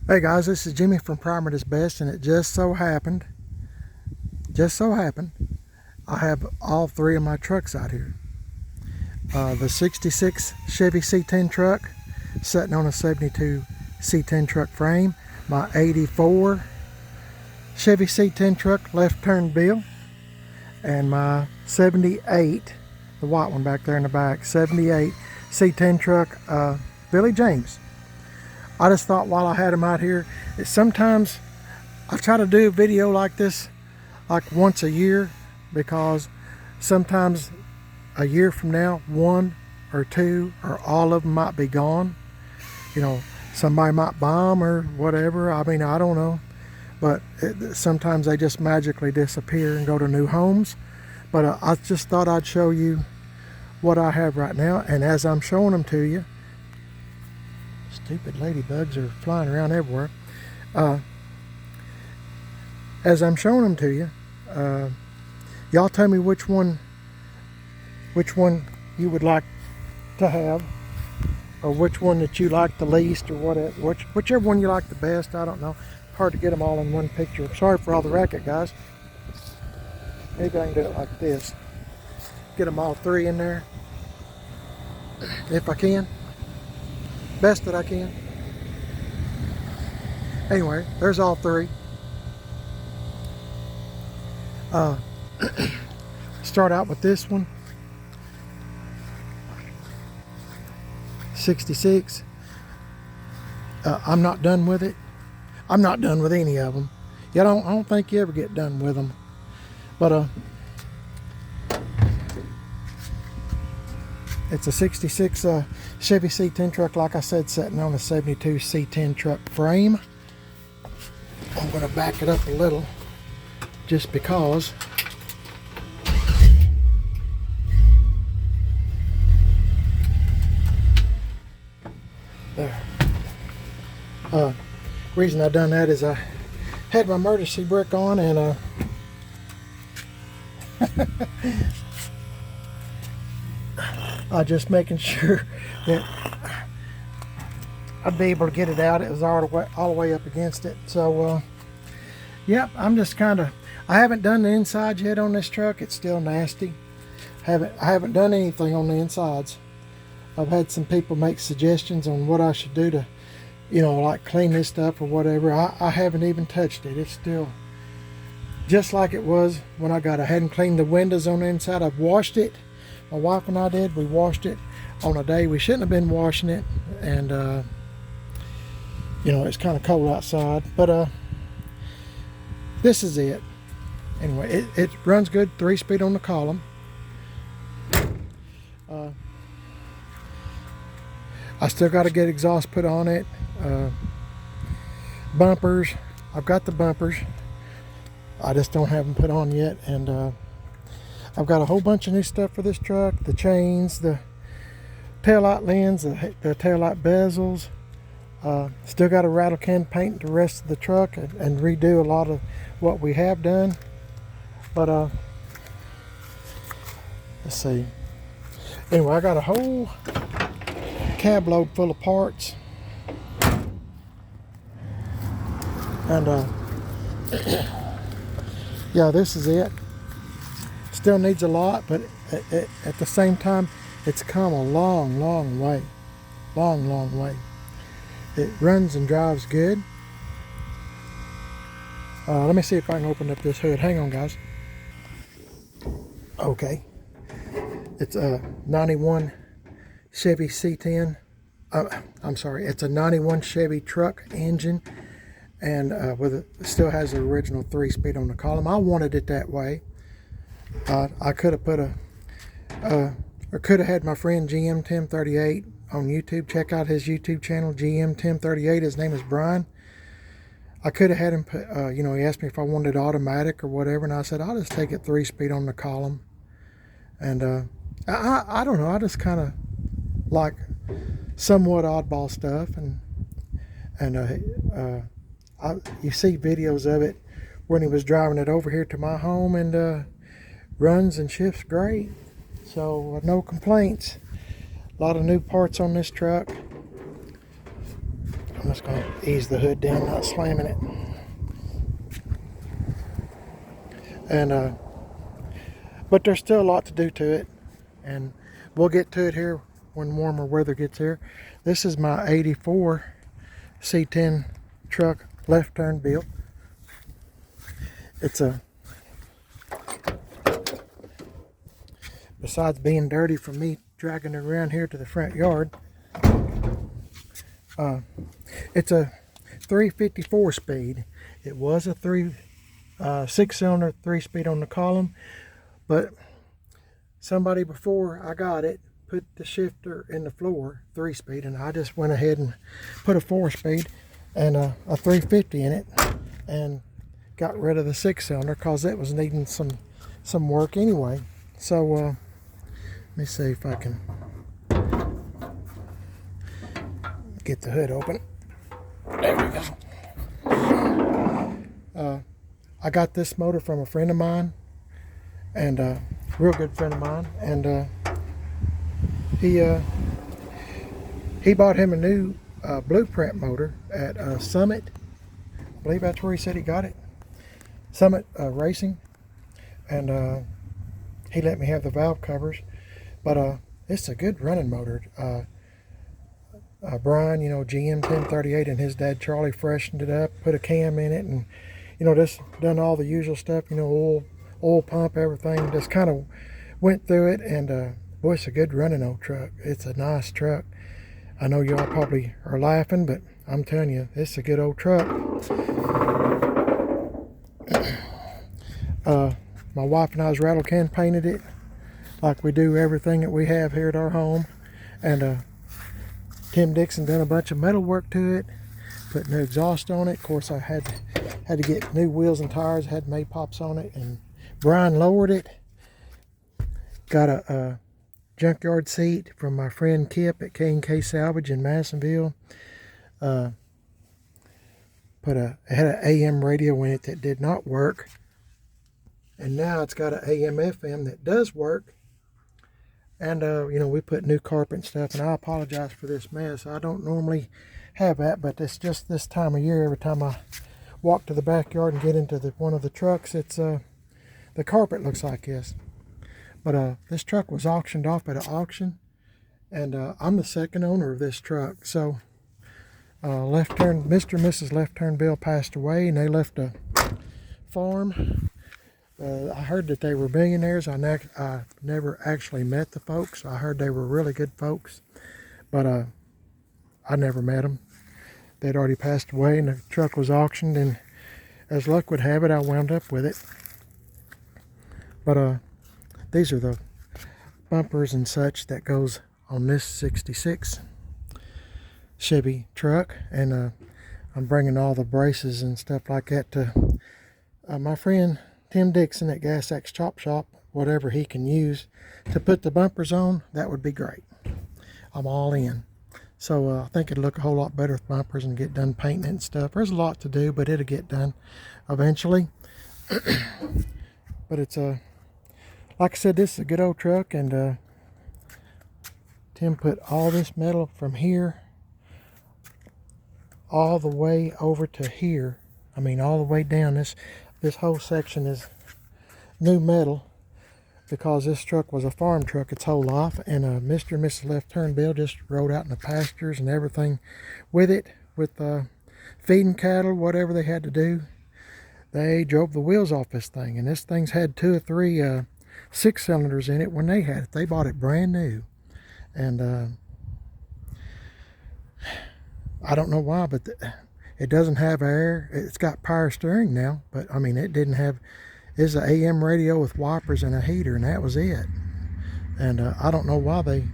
Hey guys, this is Jimmy from Primer is Best, and it just so happened, I have all three of my trucks out here. The 66 Chevy C10 truck sitting on a 72 C10 truck frame, my 84 Chevy C10 truck left turn Bill, and my 78, the white one back there in the back, 78 C10 truck Billy James. I just thought while I had them out here, sometimes I try to do a video like this like once a year, because sometimes a year from now, one or two or all of them might be gone. You know, somebody might buy them or whatever. I mean, I don't know. But sometimes they just magically disappear and go to new homes. But I just thought I'd show you what I have right now. And as I'm showing them to you, stupid ladybugs are flying around everywhere. As I'm showing them to you, y'all tell me which one you would like to have, or which one that you like the least, or whichever one you like the best. I don't know. Hard to get them all in one picture. Sorry for all the racket, guys. Maybe I can do it like this. Get them all three in there, if I can. Best that I can. Anyway, there's all three. Start out with this one. 66. I'm not done with it. I'm not done with any of them. I don't think you ever get done with them. But it's a 66 Chevy C10 truck, like I said, sitting on a 72 C10 truck frame. I'm going to back it up a little, just because. There. Reason I done that is I had my emergency brake on, and I just making sure that I'd be able to get it out. It was all the way up against it. So yep, I'm just kind of, I haven't done the inside yet on this truck. It's still nasty. I haven't done anything on the insides. I've had some people make suggestions on what I should do to, you know, like clean this stuff or whatever. I haven't even touched it. It's still just like it was when I got it. I hadn't cleaned the windows on the inside. I've washed it. My wife and I did. We washed it on a day we shouldn't have been washing it. And, you know, it's kind of cold outside. But this is it. Anyway, it runs good. 3-speed on the column. I still got to get exhaust put on it. Bumpers, I've got the bumpers. I just don't have them put on yet. And I've got a whole bunch of new stuff for this truck. The chains, the taillight lens, the taillight bezels. Still got to rattle can paint the rest of the truck and redo a lot of what we have done. But let's see. Anyway, I got a whole cab load full of parts, and yeah, this is it. Still needs a lot, but at the same time, it's come a long way. Long way. It runs and drives good. Let me see if I can open up this hood. Hang on, guys. Okay, it's a 91 Chevy C10. I'm sorry, it's a 91 Chevy truck engine, and it still has the original 3-speed on the column. I wanted it that way. I could have put or could have had my friend GM1038 on YouTube. Check out his YouTube channel, GM1038. His name is Brian. I could have had him put, you know, he asked me if I wanted automatic or whatever, and I said I'll just take it 3-speed on the column. And I don't know, I just kind of like somewhat oddball stuff, and you see videos of it when he was driving it over here to my home, and runs and shifts great. So no complaints. A lot of new parts on this truck. I'm just going to ease the hood down, not slamming it. And but there's still a lot to do to it, and we'll get to it here when warmer weather gets here. This is my 84 C10 truck left turn built. It's a, besides being dirty from me dragging it around here to the front yard, it's a 354 speed. It was a 6-cylinder 3-speed on the column, but somebody before I got it put the shifter in the floor 3-speed, and I just went ahead and put a 4-speed and a 350 in it and got rid of the 6-cylinder because it was needing some work anyway. So let me see if I can get the hood open. There we go. I got this motor from a friend of mine, and real good friend of mine, and he bought him a new blueprint motor at Summit. I believe that's where he said he got it. Summit Racing, and he let me have the valve covers, but it's a good running motor. Brian, you know, GM 1038, and his dad Charlie freshened it up, put a cam in it, and you know, just done all the usual stuff, you know, oil pump, everything. Just kind of went through it, and boy, it's a good running old truck. It's a nice truck. I know y'all probably are laughing, but I'm telling you, it's a good old truck. My wife and I's rattle can painted it like we do everything that we have here at our home, and Tim Dixon done a bunch of metal work to it, put new exhaust on it. Of course, I had to get new wheels and tires, had made pops on it, and Brian lowered it. Got a junkyard seat from my friend Kip at K&K Salvage in Madisonville. It had an AM radio in it that did not work, and now it's got an AM FM that does work. And you know, we put new carpet and stuff, and I apologize for this mess. I don't normally have that, but it's just this time of year. Every time I walk to the backyard and get into one of the trucks, it's the carpet looks like this. But this truck was auctioned off at an auction, and I'm the second owner of this truck. So Mr. and Mrs. Left Turn Bill passed away, and they left a farm. I heard that they were millionaires. I never actually met the folks. I heard they were really good folks, but I never met them. They'd already passed away, and the truck was auctioned, and as luck would have it, I wound up with it. But these are the bumpers and such that goes on this 66 Chevy truck, and I'm bringing all the braces and stuff like that to my friend Tim Dixon at Gas X Chop Shop. Whatever he can use to put the bumpers on, that would be great. I'm all in. So I think it'd look a whole lot better with bumpers and get done painting and stuff. There's a lot to do, but it'll get done eventually. But it's like I said, this is a good old truck, and Tim put all this metal from here all the way over to here. I mean, all the way down. This whole section is new metal because this truck was a farm truck its whole life, and Mr. and Mrs. Left Turn Bill just rode out in the pastures and everything with it, with feeding cattle, whatever they had to do. They drove the wheels off this thing, and this thing's had 2 or 3 6-cylinders in it when they had it. They bought it brand new, and I don't know why, but it doesn't have air. It's got power steering now, but I mean, it didn't have. It's an AM radio with wipers and a heater, and that was it. And I don't know why they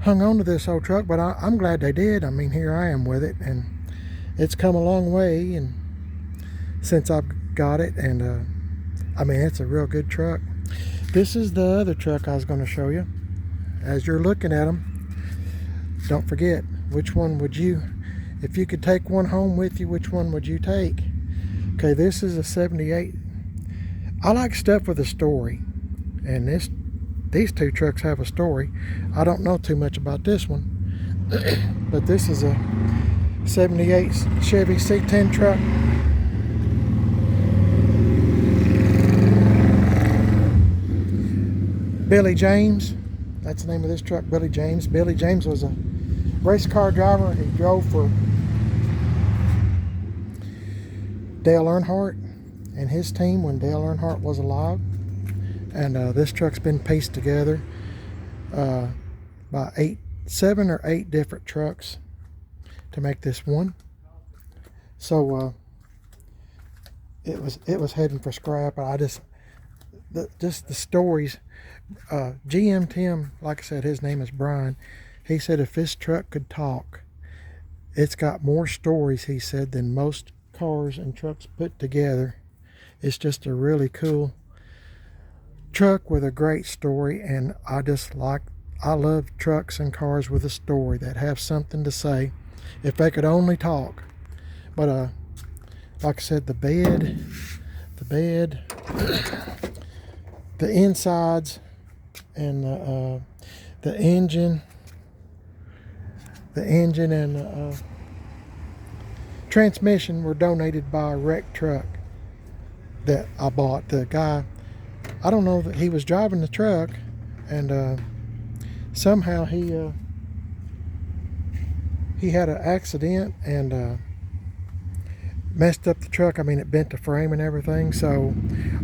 hung on to this old truck, but I'm glad they did. I mean, here I am with it, and it's come a long way and since I've got it, and I mean, it's a real good truck. This is the other truck I was going to show you. As you're looking at them, don't forget, which one would you, if you could take one home with you, which one would you take? Okay, this is a 78. I like stuff with a story, and these 2 trucks have a story. I don't know too much about this one, but this is a '78 Chevy C10 truck. Billy James, that's the name of this truck, Billy James. Billy James was a race car driver. He drove for Dale Earnhardt and his team when Dale Earnhardt was alive. And this truck's been pieced together by 7 or 8 different trucks to make this one. So it was heading for scrap. I just the stories. GM Tim, like I said, his name is Brian. He said if this truck could talk, it's got more stories, he said, than most cars and trucks put together. It's just a really cool truck with a great story, and I love trucks and cars with a story that have something to say. If they could only talk. But like I said, the bed, the insides, and the engine and the transmission were donated by a wrecked truck that I bought. The guy, I don't know, that he was driving the truck, and somehow he had an accident and messed up the truck. I mean, it bent the frame and everything. So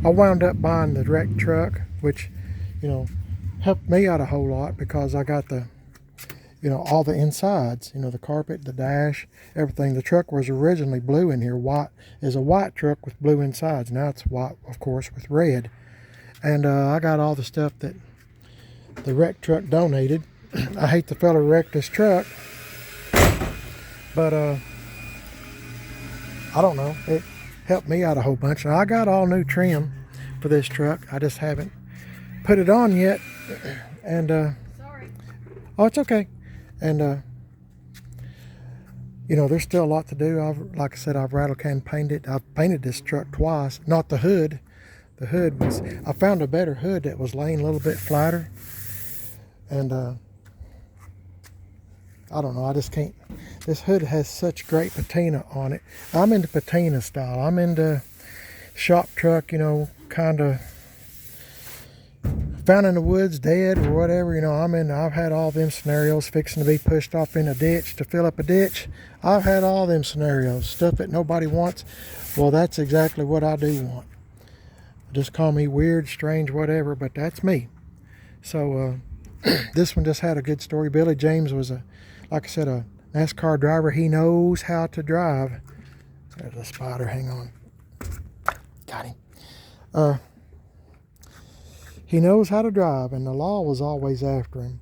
I wound up buying the wrecked truck, which, you know, helped me out a whole lot because I got the, you know, all the insides, you know, the carpet, the dash, everything. The truck was originally blue in here. White is a white truck with blue insides. Now it's white, of course, with red. And I got all the stuff that the wrecked truck donated. I hate the fella who wrecked this truck, but I don't know, it helped me out a whole bunch. Now, I got all new trim for this truck. I just haven't put it on yet. And sorry. Oh, it's okay. And you know, there's still a lot to do. Like I said, I've rattle can painted. I've painted this truck twice. Not the hood. The hood was, I found a better hood that was laying a little bit flatter. And I don't know, I just can't. This hood has such great patina on it. I'm into patina style. I'm into shop truck, you know, kind of found in the woods, dead or whatever. You know, I've had all them scenarios, fixing to be pushed off in a ditch to fill up a ditch. I've had all them scenarios, stuff that nobody wants. Well, that's exactly what I do want. Just call me weird, strange, whatever, but that's me. So this one just had a good story. Billy James was like I said, a NASCAR driver. He knows how to drive. There's a spider, hang on. Got him. He knows how to drive, and the law was always after him.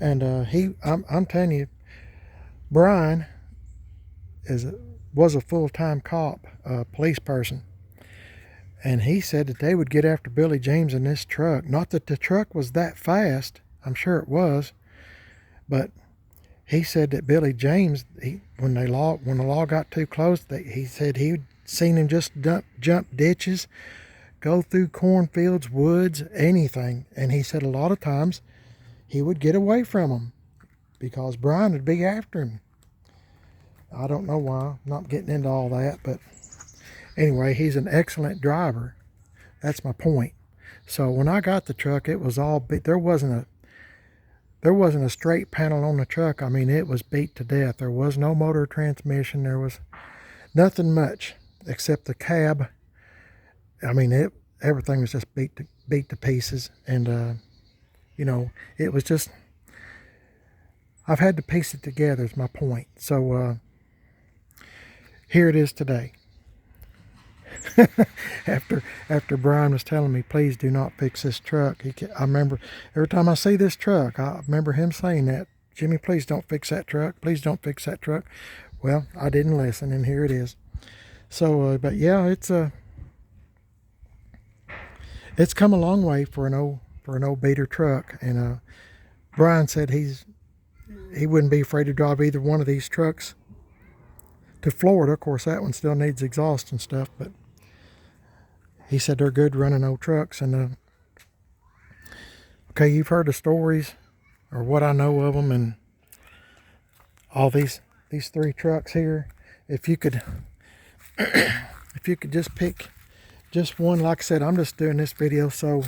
And I'm telling you, Brian was a full-time cop, police person. And he said that they would get after Billy James in this truck. Not that the truck was that fast. I'm sure it was. But he said that Billy James, when the law got too close, he said he'd seen him just jump ditches, go through cornfields, woods, anything. And he said a lot of times he would get away from them because Brian would be after him. I don't know why. I'm not getting into all that, but anyway, he's an excellent driver. That's my point. So when I got the truck, it was all beat. There wasn't a straight panel on the truck. I mean, it was beat to death. There was no motor transmission. There was nothing much except the cab. I mean, everything was just beat to pieces. And you know, it was just, I've had to piece it together is my point. So here it is today. after Brian was telling me, please do not fix this truck. I remember every time I see this truck, I remember him saying that, Jimmy, please don't fix that truck. Please don't fix that truck. Well, I didn't listen, and here it is. So, but yeah, it's come a long way for an old beater truck. And Brian said he wouldn't be afraid to drive either one of these trucks to Florida. Of course, that one still needs exhaust and stuff, but he said they're good running old trucks. And okay, you've heard the stories or what I know of them, and all these these 3 trucks here, if you could if you could just pick just one. Like I said, I'm just doing this video so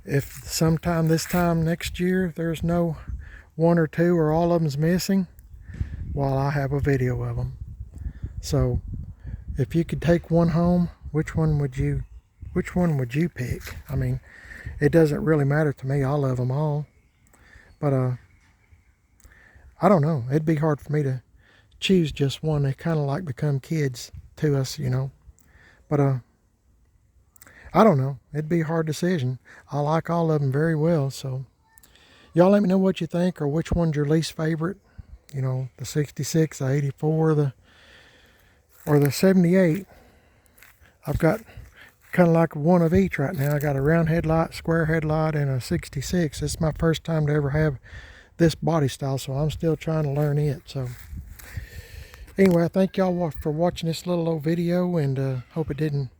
if sometime this time next year there's no 1 or 2 or all of them's missing, well, I have a video of them. So if you could take one home, which one would you pick? I mean, it doesn't really matter to me. I love them all, but I don't know. It'd be hard for me to choose just one. They kind of like become kids to us, you know. But I don't know. It'd be a hard decision. I like all of them very well. So y'all let me know what you think, or which one's your least favorite. You know, the 66, the 84, or the 78. I've got kind of like one of each right now. I got a round headlight, square headlight, and a 66. It's my first time to ever have this body style, so I'm still trying to learn it. So anyway, I thank y'all for watching this little old video, and hope it didn't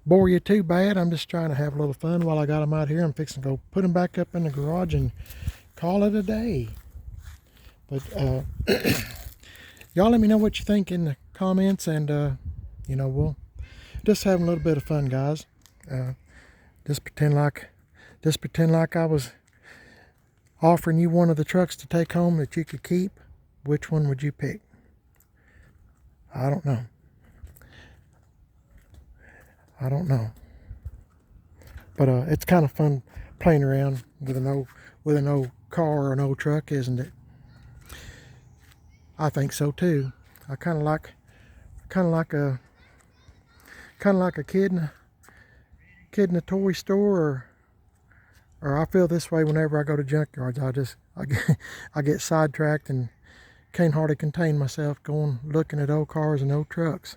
bore you too bad. I'm just trying to have a little fun while I got them out here. I'm fixing to go put them back up in the garage and call it a day. But y'all let me know what you think in the comments, and you know, we'll just have a little bit of fun, guys. Just pretend like I was offering you one of the trucks to take home that you could keep. Which one would you pick? I don't know. But it's kind of fun playing around with an old car or an old truck, isn't it? I think so too. I kind of like a kid in a toy store, or I feel this way whenever I go to junkyards. I get sidetracked and can't hardly contain myself going looking at old cars and old trucks.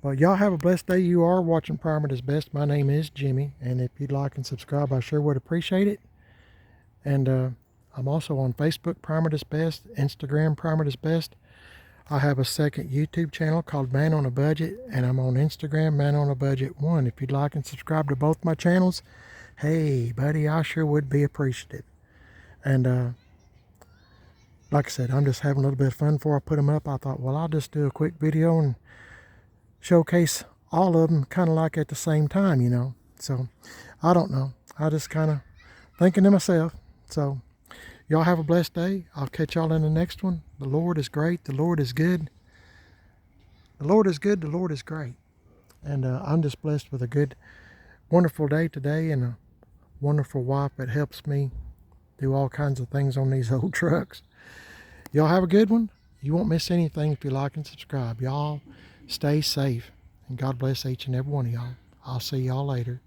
But y'all have a blessed day. You are watching Primer Does Best. My name is Jimmy, and if you'd like and subscribe, I sure would appreciate it. And I'm also on Facebook, Primer Does Best, Instagram, Primer Does Best. I have a second YouTube channel called Man on a Budget, and I'm on Instagram, Man on a Budget 1. If you'd like and subscribe to both my channels, hey, buddy, I sure would be appreciative. And like I said, I'm just having a little bit of fun before I put them up. I thought, well, I'll just do a quick video and showcase all of them kind of like at the same time, you know. So I don't know. I just kind of thinking to myself. So y'all have a blessed day. I'll catch y'all in the next one. The Lord is great. The Lord is good. The Lord is good. The Lord is great. And I'm just blessed with a good, wonderful day today, and a wonderful wife that helps me do all kinds of things on these old trucks. Y'all have a good one. You won't miss anything if you like and subscribe. Y'all stay safe, and God bless each and every one of y'all. I'll see y'all later.